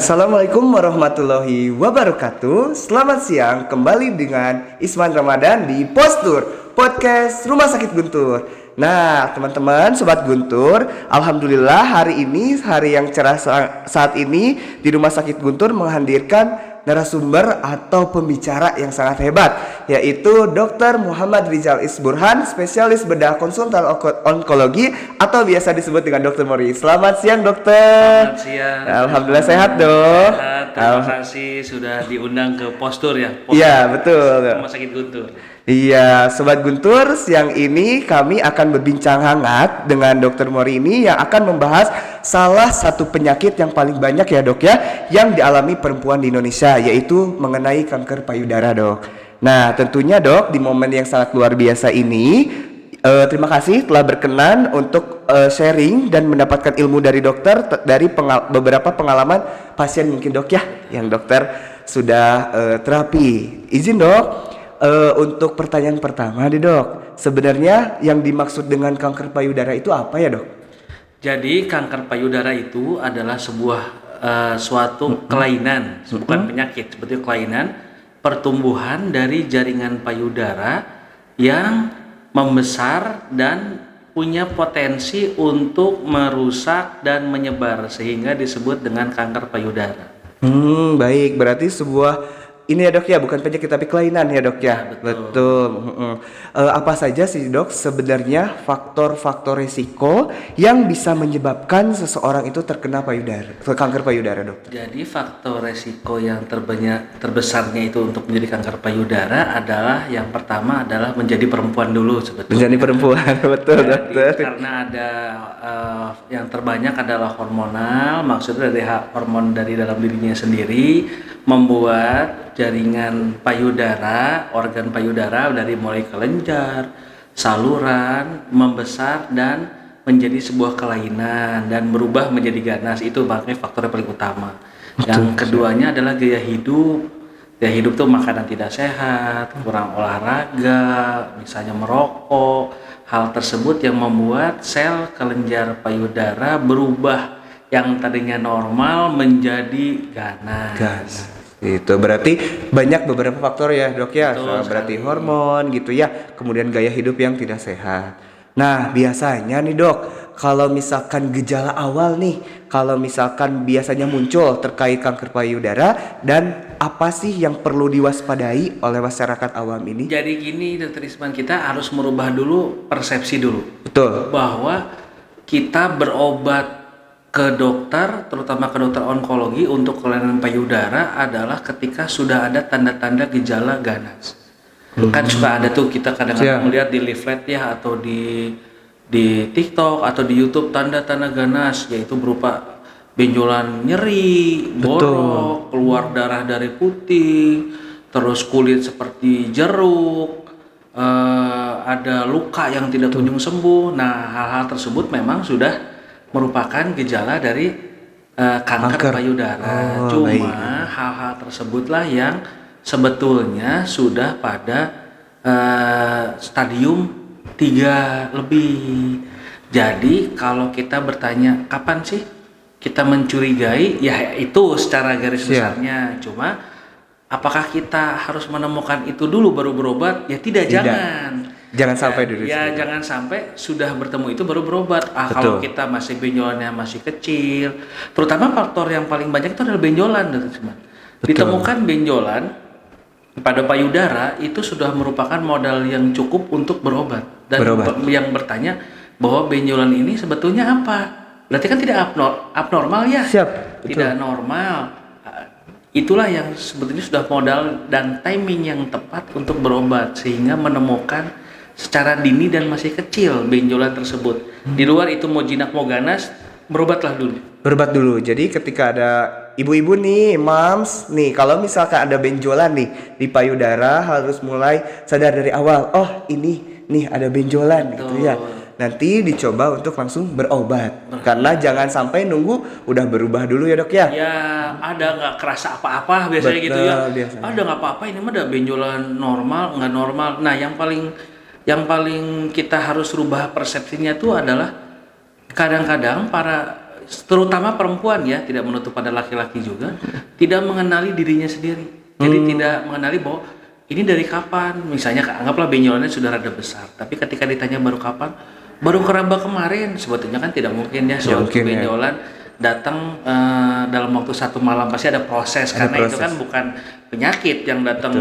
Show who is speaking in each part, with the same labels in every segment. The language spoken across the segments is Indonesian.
Speaker 1: Assalamualaikum warahmatullahi wabarakatuh. Selamat siang, kembali dengan Isman Ramadan di Postur Podcast Rumah Sakit Guntur. Nah, teman-teman, Sobat Guntur, Alhamdulillah hari ini hari yang cerah saat ini di Rumah Sakit Guntur menghadirkan narasumber atau pembicara yang sangat hebat, yaitu Dr. Muhammad Rizal Isburhan, spesialis bedah konsultan onkologi atau biasa disebut dengan Dr. Mori. Selamat siang, dokter.
Speaker 2: Selamat siang.
Speaker 1: Alhamdulillah sehat, dok.
Speaker 2: Sehat. Terima kasih sudah diundang ke Postur ya.
Speaker 1: Iya, betul.
Speaker 2: Rumah Sakit Guntur.
Speaker 1: Iya, Sobat Guntur, siang ini kami akan berbincang hangat dengan Dr. Mori ini yang akan membahas salah satu penyakit yang paling banyak ya dok ya, yang dialami perempuan di Indonesia, yaitu mengenai kanker payudara, dok. Nah, tentunya dok, di momen yang sangat luar biasa ini, terima kasih telah berkenan untuk sharing dan mendapatkan ilmu dari dokter dari beberapa pengalaman pasien mungkin dok ya, yang dokter sudah terapi. Izin dok, untuk pertanyaan pertama nih dok, sebenarnya yang dimaksud dengan kanker payudara itu apa ya dok?
Speaker 2: Jadi kanker payudara itu adalah sebuah suatu kelainan, bukan penyakit, sebetulnya kelainan pertumbuhan dari jaringan payudara yang membesar dan punya potensi untuk merusak dan menyebar sehingga disebut dengan kanker payudara.
Speaker 1: Baik, berarti sebuah ini ya dok ya, bukan penyakit tapi kelainan ya dok ya. Betul. Apa saja sih dok sebenarnya faktor-faktor risiko yang bisa menyebabkan seseorang itu terkena kanker payudara dok?
Speaker 2: Jadi faktor resiko yang terbesarnya itu untuk menjadi kanker payudara adalah yang pertama adalah menjadi perempuan dulu sebetulnya.
Speaker 1: Menjadi perempuan, betul dokter.
Speaker 2: Karena ada yang terbanyak adalah hormonal, maksudnya dari hormon dari dalam dirinya sendiri membuat jaringan payudara, organ payudara dari mulai kelenjar, saluran membesar dan menjadi sebuah kelainan dan berubah menjadi ganas. Itu makanya faktor yang paling utama. Yang keduanya adalah gaya hidup. Gaya hidup tuh makanan tidak sehat, kurang olahraga, misalnya merokok. Hal tersebut yang membuat sel kelenjar payudara berubah yang tadinya normal menjadi ganas.
Speaker 1: Itu berarti banyak beberapa faktor ya dok ya.
Speaker 2: Betul,
Speaker 1: berarti
Speaker 2: sekali.
Speaker 1: hormon gitu ya, kemudian gaya hidup yang tidak sehat. Nah biasanya nih dok, kalau misalkan gejala awal nih, kalau misalkan biasanya muncul terkait kanker payudara, dan apa sih yang perlu diwaspadai oleh masyarakat awam ini?
Speaker 2: Jadi gini dokter Isman, kita harus merubah dulu persepsi dulu.
Speaker 1: Betul.
Speaker 2: Bahwa kita berobat ke dokter, terutama ke dokter onkologi untuk kelainan payudara adalah ketika sudah ada tanda-tanda gejala ganas. Kan suka ada tuh kita kadang-kadang melihat di leaflet ya atau di TikTok atau di YouTube tanda-tanda ganas, yaitu berupa benjolan nyeri, borok, keluar darah dari putih, terus kulit seperti jeruk, ada luka yang tidak kunjung sembuh. Nah, hal-hal tersebut memang sudah merupakan gejala dari kanker payudara. Cuma hal-hal tersebutlah yang sebetulnya sudah pada stadium 3 lebih. Jadi kalau kita bertanya kapan sih kita mencurigai, ya itu secara garis besarnya. Cuma apakah kita harus menemukan itu dulu baru berobat? Ya tidak. Jangan
Speaker 1: sampai dulu.
Speaker 2: Ya jangan sampai sudah bertemu itu baru berobat. Kalau kita masih benjolannya masih kecil, terutama faktor yang paling banyak itu adalah benjolan, teman-teman. Ditemukan benjolan pada payudara itu sudah merupakan modal yang cukup untuk berobat. Dan yang bertanya bahwa benjolan ini sebetulnya apa? Berarti kan tidak abnormal ya?
Speaker 1: Siap.
Speaker 2: Tidak normal. Itulah yang sebetulnya sudah modal dan timing yang tepat untuk berobat sehingga menemukan secara dini dan masih kecil benjolan tersebut. Di luar itu mau jinak mau ganas, berobat dulu. Jadi ketika ada ibu-ibu nih, moms nih, kalau misalkan ada benjolan nih di payudara, harus mulai sadar dari awal. Oh ini nih ada benjolan. Betul. Gitu ya. Nanti dicoba untuk langsung berobat. Karena jangan sampai nunggu udah berubah dulu ya dok ya. Ya ada nggak kerasa apa-apa biasanya. Gitu ya. Biasanya. Ada nggak apa-apa, ini mah ada benjolan normal nggak normal. Nah yang paling kita harus rubah persepsinya tuh adalah kadang-kadang para terutama perempuan ya, tidak menutup pada laki-laki juga, tidak mengenali dirinya sendiri. Jadi tidak mengenali bahwa ini dari kapan. Misalnya anggaplah benjolannya sudah rada besar, tapi ketika ditanya baru kapan, baru keraba kemarin. Sebetulnya kan tidak mungkin ya suatu
Speaker 1: mungkin, ya.
Speaker 2: benjolan datang dalam waktu satu malam, pasti ada proses.
Speaker 1: Ada
Speaker 2: Karena
Speaker 1: proses.
Speaker 2: itu kan bukan penyakit yang datang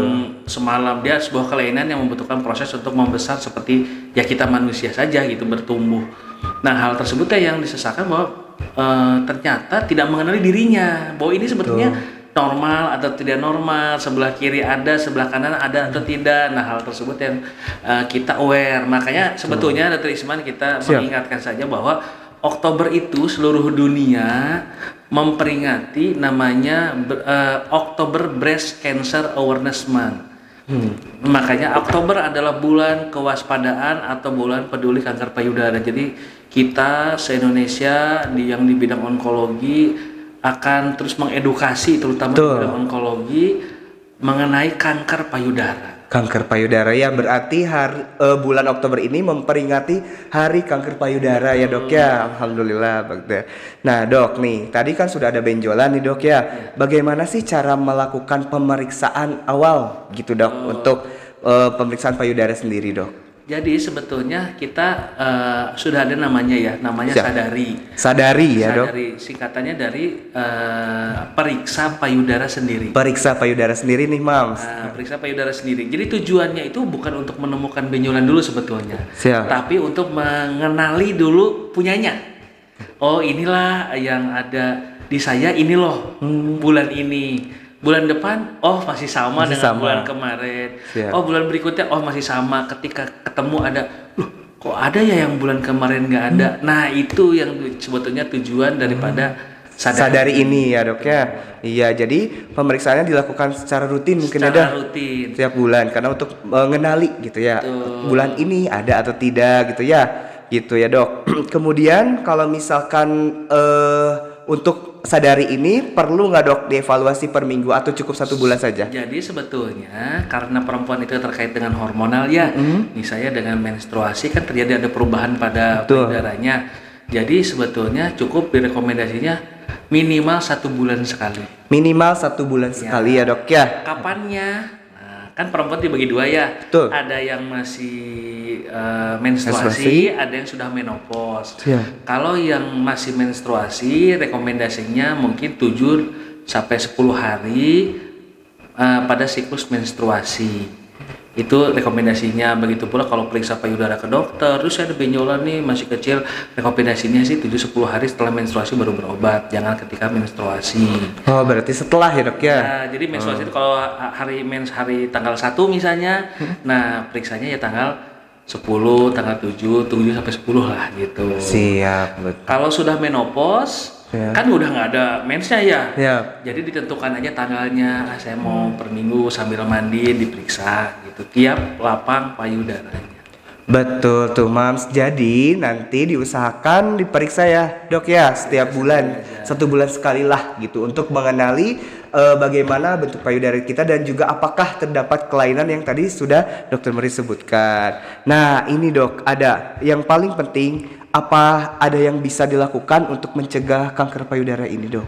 Speaker 2: semalam, dia sebuah kelainan yang membutuhkan proses untuk membesar seperti ya kita manusia saja gitu, bertumbuh. Nah, hal tersebut yang disesalkan bahwa ternyata tidak mengenali dirinya bahwa ini sebetulnya normal atau tidak normal, sebelah kiri ada, sebelah kanan ada atau tidak. Nah, hal tersebut yang kita aware. Makanya sebetulnya Dr. Isman, kita mengingatkan saja bahwa Oktober itu seluruh dunia memperingati namanya Oktober Breast Cancer Awareness Month. Makanya Oktober adalah bulan kewaspadaan atau bulan peduli kanker payudara. Jadi kita se-Indonesia yang di bidang onkologi akan terus mengedukasi, terutama di bidang onkologi, mengenai kanker payudara.
Speaker 1: Kanker payudara ya, berarti bulan Oktober ini memperingati Hari Kanker Payudara ya dok ya. Alhamdulillah dokter. Nah dok nih, tadi kan sudah ada benjolan nih dok ya. Bagaimana sih cara melakukan pemeriksaan awal gitu dok untuk pemeriksaan payudara sendiri dok?
Speaker 2: Jadi sebetulnya kita sudah ada namanya sadari.
Speaker 1: Sadari ya dok.
Speaker 2: Sadari singkatannya dari periksa payudara sendiri.
Speaker 1: Periksa payudara sendiri nih mams.
Speaker 2: Periksa payudara sendiri. Jadi tujuannya itu bukan untuk menemukan benjolan dulu sebetulnya, tapi untuk mengenali dulu punyanya. Oh, inilah yang ada di saya, ini loh bulan ini. Bulan depan, oh masih sama dengan bulan kemarin. Oh bulan berikutnya, oh masih sama. Ketika ketemu ada, loh kok ada ya yang bulan kemarin nggak ada. Nah itu yang sebetulnya tujuan daripada sadari ini ya dok ya. Iya, jadi pemeriksaannya dilakukan secara rutin mungkin secara rutin
Speaker 1: setiap bulan, karena untuk mengenali gitu ya. Bulan ini ada atau tidak gitu ya. Gitu ya dok. Kemudian kalau misalkan untuk sadari ini perlu nggak dok dievaluasi per minggu atau cukup 1 bulan saja?
Speaker 2: Jadi sebetulnya karena perempuan itu terkait dengan hormonal ya, misalnya dengan menstruasi kan terjadi ada perubahan pada payudaranya. Jadi sebetulnya cukup direkomendasinya minimal 1 bulan sekali. Minimal
Speaker 1: 1 bulan sekali ya dok ya.
Speaker 2: Kapannya? Kan perempuan dibagi 2 ya.
Speaker 1: Betul.
Speaker 2: Ada yang masih menstruasi, ada yang sudah menopause. Kalau yang masih menstruasi, rekomendasinya mungkin 7 sampai 10 hari pada siklus menstruasi. Itu rekomendasinya. Begitu pula kalau periksa payudara ke dokter, terus ada benjolan nih masih kecil, rekomendasinya sih 7-10 hari setelah menstruasi baru berobat, jangan ketika menstruasi.
Speaker 1: Oh berarti setelah ya dok ya?
Speaker 2: Nah, jadi menstruasi itu kalau hari tanggal 1 misalnya, nah periksanya ya tanggal 10, tanggal 7 sampai 10 lah gitu.
Speaker 1: Siap, betul.
Speaker 2: Kalau sudah menopause, kan udah nggak ada mensnya ya. Jadi ditentukan aja tanggalnya, saya mau per minggu sambil mandi diperiksa gitu tiap lapang payudaranya.
Speaker 1: Betul tuh mams. Jadi nanti diusahakan diperiksa ya dok ya setiap bulan, 1 bulan sekali lah gitu untuk mengenali bagaimana bentuk payudara kita dan juga apakah terdapat kelainan yang tadi sudah dokter Meri sebutkan. Nah ini dok, ada yang paling penting, apa ada yang bisa dilakukan untuk mencegah kanker payudara ini dok?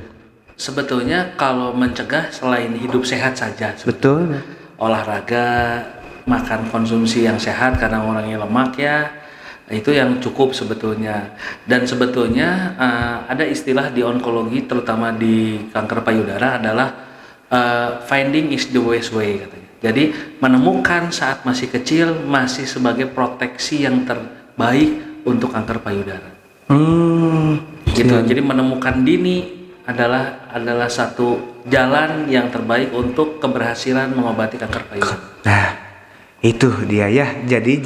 Speaker 2: Sebetulnya kalau mencegah selain hidup sehat saja,
Speaker 1: betul,
Speaker 2: olahraga, makan konsumsi yang sehat karena orangnya lemak ya, itu yang cukup sebetulnya. Dan sebetulnya ada istilah di onkologi terutama di kanker payudara adalah finding is the best way katanya. Jadi menemukan saat masih kecil masih sebagai proteksi yang terbaik untuk kanker payudara. Gitu. Jadi menemukan dini adalah satu jalan yang terbaik untuk keberhasilan mengobati kanker payudara.
Speaker 1: Nah, itu dia ya. Jadi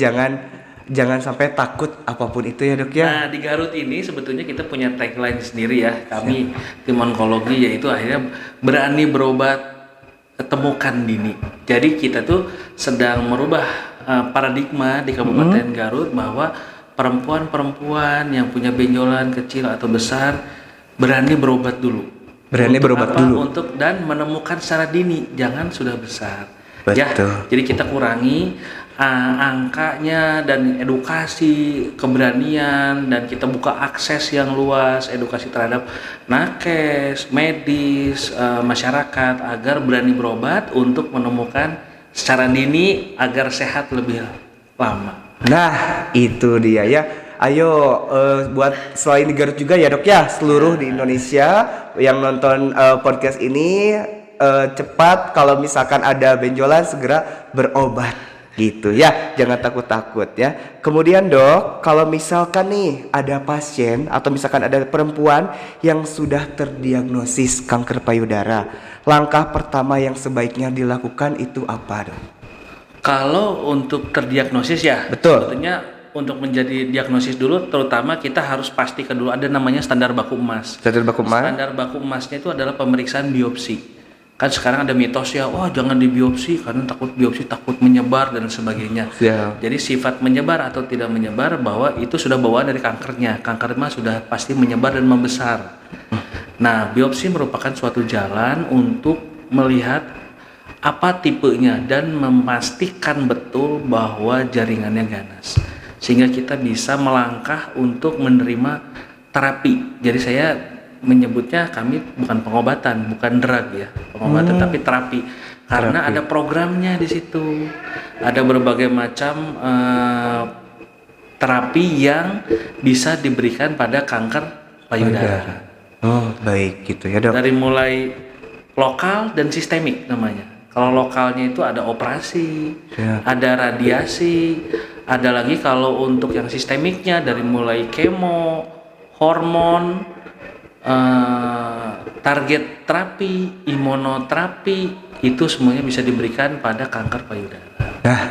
Speaker 1: jangan sampai takut apapun itu ya dok ya.
Speaker 2: Nah di Garut ini sebetulnya kita punya tagline sendiri ya. Kami tim onkologi yaitu akhirnya berani berobat, ketemukan dini. Jadi kita tuh sedang merubah paradigma di Kabupaten Garut bahwa perempuan-perempuan yang punya benjolan kecil atau besar berani berobat dulu.
Speaker 1: Berani berobat dulu
Speaker 2: dan menemukan secara dini, jangan sudah besar.
Speaker 1: Betul.
Speaker 2: Ya, jadi kita kurangi angkanya dan edukasi, keberanian, dan kita buka akses yang luas, edukasi terhadap nakes, medis, masyarakat agar berani berobat untuk menemukan secara dini agar sehat lebih lama.
Speaker 1: Nah, itu dia ya. Ayo buat selain di Garut juga ya dok ya, seluruh di Indonesia yang nonton podcast ini cepat kalau misalkan ada benjolan segera berobat gitu ya, jangan takut-takut ya. Kemudian dok, kalau misalkan nih ada pasien atau misalkan ada perempuan yang sudah terdiagnosis kanker payudara, langkah pertama yang sebaiknya dilakukan itu apa dok?
Speaker 2: Kalau untuk terdiagnosis ya,
Speaker 1: Betul.
Speaker 2: sebetulnya untuk menjadi diagnosis dulu, terutama kita harus pastikan dulu ada namanya standar baku emas.
Speaker 1: Standar baku emas?
Speaker 2: Standar baku emasnya itu adalah pemeriksaan biopsi. Kan sekarang ada mitos ya, wah jangan dibiopsi karena takut biopsi takut menyebar dan sebagainya.
Speaker 1: Ya.
Speaker 2: Jadi sifat menyebar atau tidak menyebar bahwa itu sudah bawaan dari kankernya. Kanker mah sudah pasti menyebar dan membesar. Nah, biopsi merupakan suatu jalan untuk melihat apa tipenya dan memastikan betul bahwa jaringannya ganas, sehingga kita bisa melangkah untuk menerima terapi. Jadi saya menyebutnya, kami bukan pengobatan, bukan drug ya, pengobatan tapi terapi, karena ada programnya di situ, ada berbagai macam terapi yang bisa diberikan pada kanker payudara.
Speaker 1: Oh baik gitu ya dok.
Speaker 2: Dari mulai lokal dan sistemik namanya. Kalau lokalnya itu ada operasi,
Speaker 1: Ya.
Speaker 2: ada radiasi, ada lagi kalau untuk yang sistemiknya dari mulai kemo, hormon, target terapi, imunoterapi, itu semuanya bisa diberikan pada kanker payudara.
Speaker 1: Nah,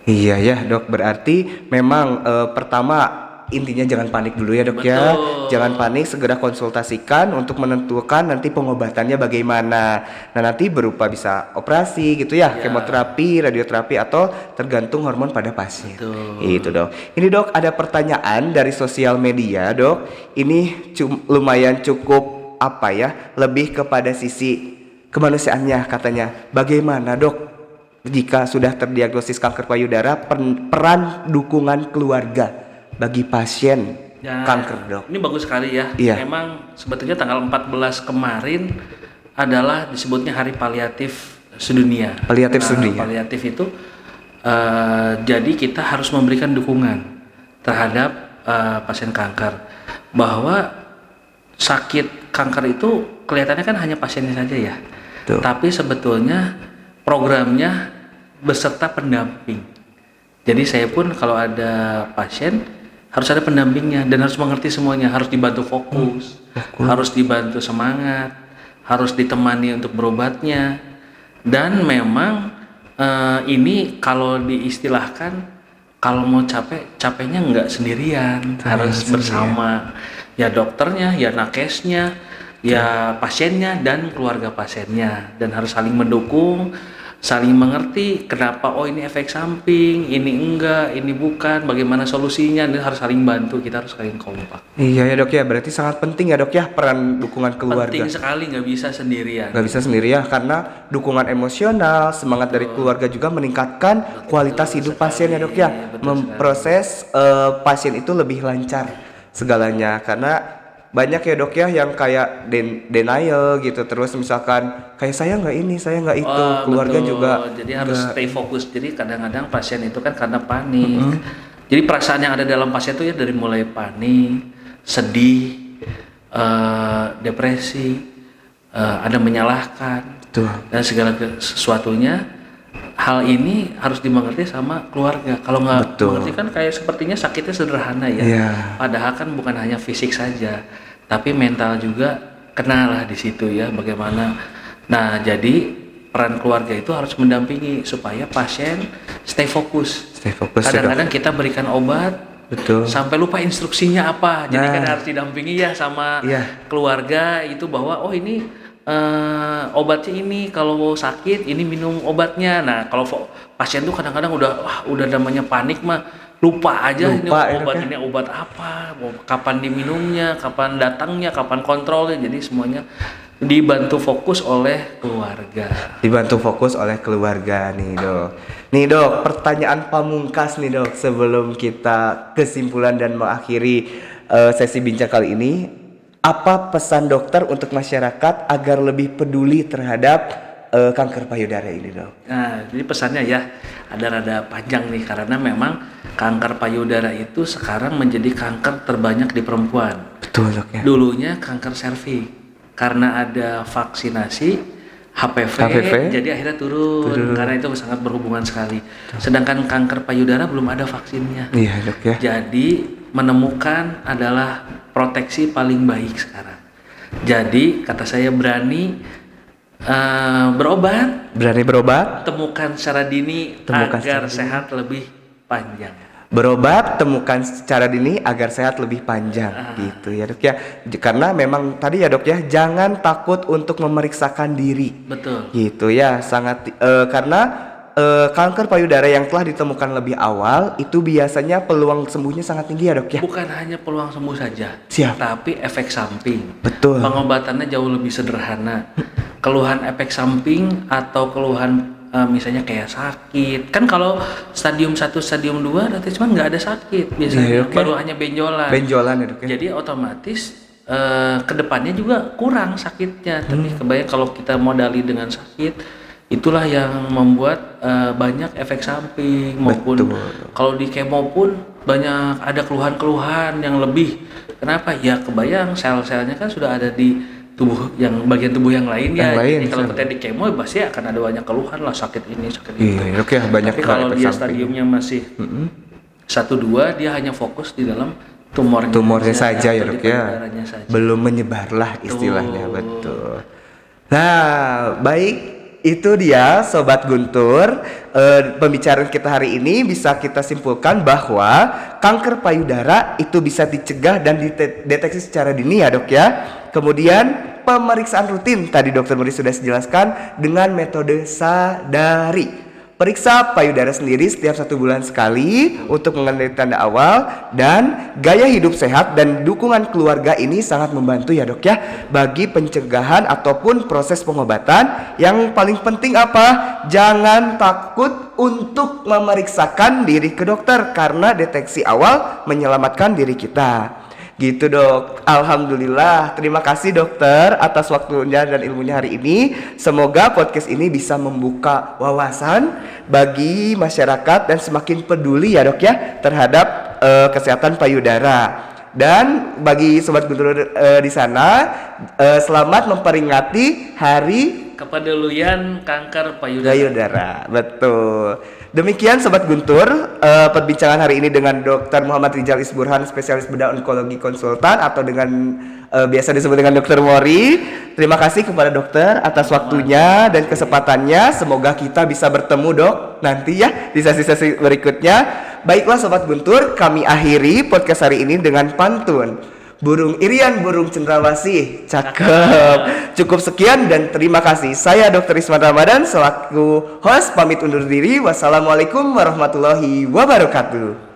Speaker 1: iya ya dok, berarti memang pertama intinya jangan panik dulu ya dok.
Speaker 2: Betul.
Speaker 1: Ya, jangan panik, segera konsultasikan untuk menentukan nanti pengobatannya bagaimana. Nah nanti berupa bisa operasi gitu ya, kemoterapi, radioterapi atau tergantung hormon pada pasien.
Speaker 2: Betul.
Speaker 1: Itu dok. Ini dok ada pertanyaan dari sosial media dok. Ini lumayan cukup apa ya, lebih kepada sisi kemanusiaannya katanya. Bagaimana dok jika sudah terdiagnosis kanker payudara, peran dukungan keluarga bagi pasien kanker dok?
Speaker 2: Ini bagus sekali ya.
Speaker 1: Iya.
Speaker 2: Memang sebetulnya tanggal 14 kemarin adalah disebutnya Hari Paliatif Sedunia.
Speaker 1: Paliatif sedunia.
Speaker 2: Paliatif itu jadi kita harus memberikan dukungan terhadap pasien kanker, bahwa sakit kanker itu kelihatannya kan hanya pasiennya saja ya.
Speaker 1: Tuh.
Speaker 2: Tapi sebetulnya programnya beserta pendamping. Jadi saya pun kalau ada pasien harus ada pendampingnya dan harus mengerti semuanya, harus dibantu fokus, harus dibantu semangat, harus ditemani untuk berobatnya. Dan memang ini kalau diistilahkan, kalau mau capeknya nggak sendirian, harus bersama ya dokternya, ya nakesnya, ya pasiennya dan keluarga pasiennya, dan harus saling mendukung, saling mengerti kenapa ini efek samping, ini enggak, ini bukan, bagaimana solusinya, dan harus saling bantu, kita harus saling kompak.
Speaker 1: Iya ya dok ya, berarti sangat penting ya dok ya peran dukungan keluarga.
Speaker 2: Penting sekali, nggak bisa sendirian.
Speaker 1: Nggak bisa sendiri ya, karena dukungan emosional, semangat dari keluarga juga meningkatkan kualitas hidup pasien ya dok ya. Memproses pasien itu lebih lancar segalanya, karena banyak ya dok ya yang kayak denial gitu, terus misalkan kayak saya nggak ini, saya nggak itu, keluarga
Speaker 2: Betul.
Speaker 1: juga
Speaker 2: Jadi harus stay fokus. Jadi kadang-kadang pasien itu kan karena panik. Jadi perasaan yang ada dalam pasien itu ya dari mulai panik, sedih, depresi, ada menyalahkan,
Speaker 1: tuh.
Speaker 2: dan segala sesuatunya. Hal ini harus dimengerti sama keluarga. Kalau nggak
Speaker 1: Betul.
Speaker 2: mengerti kan kayak sepertinya sakitnya sederhana ya.
Speaker 1: Iya.
Speaker 2: Padahal kan bukan hanya fisik saja, tapi mental juga kena lah di situ ya. Bagaimana? Nah, jadi peran keluarga itu harus mendampingi supaya pasien stay fokus.
Speaker 1: Stay fokus ya dok.
Speaker 2: Kadang-kadang kita berikan obat,
Speaker 1: Betul.
Speaker 2: sampai lupa instruksinya apa. Jadi
Speaker 1: Nah.
Speaker 2: kan harus didampingi ya sama
Speaker 1: Iya.
Speaker 2: keluarga itu, bahwa ini obatnya ini, kalau mau sakit ini minum obatnya. Nah, kalau pasien tuh kadang-kadang udah namanya panik mah lupa aja ini
Speaker 1: Lupa,
Speaker 2: obat
Speaker 1: ya,
Speaker 2: ini obat apa, kapan diminumnya, kapan datangnya, kapan kontrolnya. Jadi semuanya dibantu fokus oleh keluarga.
Speaker 1: Dibantu fokus oleh keluarga nih dok. Nih dok, pertanyaan pamungkas nih dok sebelum kita kesimpulan dan mengakhiri sesi bincang kali ini. Apa pesan dokter untuk masyarakat agar lebih peduli terhadap kanker payudara ini dok?
Speaker 2: Nah, jadi pesannya ya ada rada panjang nih karena memang kanker payudara itu sekarang menjadi kanker terbanyak di perempuan.
Speaker 1: Betul dok ya.
Speaker 2: Dulunya kanker serviks karena ada vaksinasi HPV. Jadi akhirnya turun karena itu sangat berhubungan sekali. Sedangkan kanker payudara belum ada vaksinnya.
Speaker 1: Iya dok ya.
Speaker 2: Jadi menemukan adalah proteksi paling baik sekarang. Jadi kata saya berani berobat.
Speaker 1: Berani berobat.
Speaker 2: Temukan secara dini agar sehat lebih panjang.
Speaker 1: Berobat, temukan secara dini agar sehat lebih panjang gitu ya dok ya. Karena memang tadi ya dok ya, jangan takut untuk memeriksakan diri.
Speaker 2: Betul.
Speaker 1: Gitu ya, sangat karena kanker payudara yang telah ditemukan lebih awal itu biasanya peluang sembuhnya sangat tinggi ya dok ya.
Speaker 2: Bukan hanya peluang sembuh saja,
Speaker 1: Siap.
Speaker 2: tapi efek samping.
Speaker 1: Betul.
Speaker 2: Pengobatannya jauh lebih sederhana. Keluhan efek samping atau keluhan misalnya kayak sakit, kan kalau stadium 1, stadium 2 berarti cuma nggak ada sakit biasanya, baru hanya benjolan.
Speaker 1: Benjolan ya dok ya.
Speaker 2: Jadi otomatis kedepannya juga kurang sakitnya. Tapi kebayang kalau kita modali dengan sakit, itulah yang membuat banyak efek samping maupun kalau di kemo pun banyak ada keluhan-keluhan yang lebih. Kenapa? Ya kebayang sel-selnya kan sudah ada di tubuh yang bagian tubuh yang lain ya. Jadi kalau kita di kemo pasti akan ada banyak keluhan lah, sakit ini sakit itu.
Speaker 1: Iya, oke, banyak.
Speaker 2: Tapi kalau dia stadiumnya masih 1-2 dia hanya fokus di dalam tumornya
Speaker 1: saja ya dok ya. Belum menyebar lah istilahnya. Betul. Nah baik, itu dia Sobat Guntur, pembicaraan kita hari ini bisa kita simpulkan bahwa kanker payudara itu bisa dicegah dan dideteksi secara dini ya dok ya. Kemudian pemeriksaan rutin tadi dokter Muri sudah jelaskan dengan metode sadari. Periksa payudara sendiri setiap 1 bulan sekali untuk mengenali tanda awal, dan gaya hidup sehat dan dukungan keluarga ini sangat membantu ya dok ya bagi pencegahan ataupun proses pengobatan. Yang paling penting apa? Jangan takut untuk memeriksakan diri ke dokter karena deteksi awal menyelamatkan diri kita. Gitu dok. Alhamdulillah. Terima kasih dokter atas waktunya dan ilmunya hari ini. Semoga podcast ini bisa membuka wawasan bagi masyarakat dan semakin peduli ya dok ya terhadap kesehatan payudara. Dan bagi Sobat Guntur di sana, selamat memperingati Hari
Speaker 2: Kepedulian Kanker Payudara.
Speaker 1: Betul. Demikian Sobat Guntur, perbincangan hari ini dengan Dr. Muhammad Rizal Isburhan, spesialis bedah onkologi konsultan atau dengan biasa disebut dengan Dr. Mori. Terima kasih kepada dokter atas waktunya dan kesempatannya. Semoga kita bisa bertemu dok nanti ya di sesi-sesi berikutnya. Baiklah Sobat Guntur, kami akhiri podcast hari ini dengan pantun. Burung irian, burung cendrawasih, cakep. Cukup sekian dan terima kasih. Saya Dr. Isman Ramadan selaku host pamit undur diri. Wassalamualaikum warahmatullahi wabarakatuh.